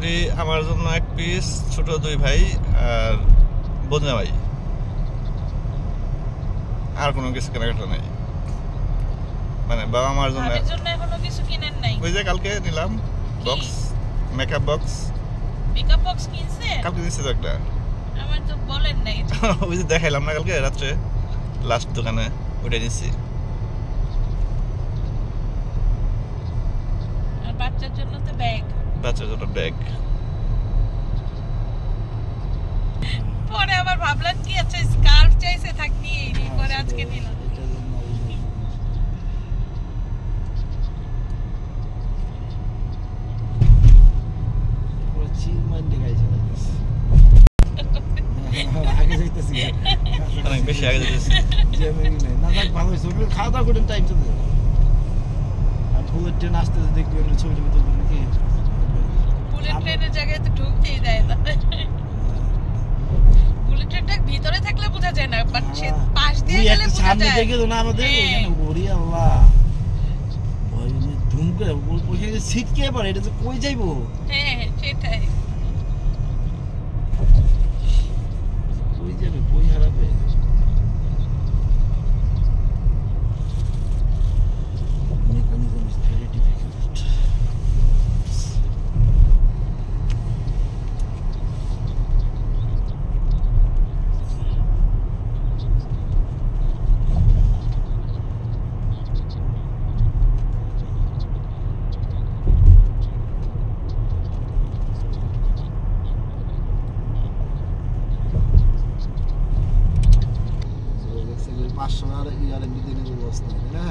মোটামুটি আমার জন্য এক পিস, ছোট 2 ভাই আর বোঝা ভাই, আর কোনো কিছু কেনাকাটা নাই। মানে বাবা মার জন্য এখনো কিছু কিনেন নাই? ওই যে কালকে নিলাম box, makeup box. Makeup box কিনছেন? কালকে দিছি তো একটা। আমার তো বলেন নাই। ওই যে দেখাইলাম না কালকে রাত্রে লাস্ট দোকানে, ওটা নিছি। আর বাচ্চার জন্য তো ব্যাগ। বাচ্চার জন্য ব্যাগ। পরে আবার ভাবলাম কি আচ্ছা স্কার্ফ চাইছে থাকি, এই পরে আজকে নিলাম। অনেক বেশি আগে যেতেছি। খাওয়া দাওয়া করেন টাইম চলতে, আর বুলেট ট্রেন আসতে দেখবি ছবি টবি তুলবেন নাকি? বুলেট ট্রেনের জায়গায় তো ঢুকতেই দেয় না। বুলেট ট্রেনটা ভিতরে থাকলে বোঝা যায় না, বাট সে পাশ দিয়ে গেলে বোঝা যায়। সামনে থেকে তো না আমাদের ওখানে ওরে আল্লাহ, ওই যে ধুম করে ওইখানে ছিটকে পড়ে, এটা তো কই যাইবো? হ্যাঁ সেটাই। কই যাবে, কই হারাবে? Mechanism is very difficult. আর ইয়ার এমনি দিনের অবস্থা, তাই না?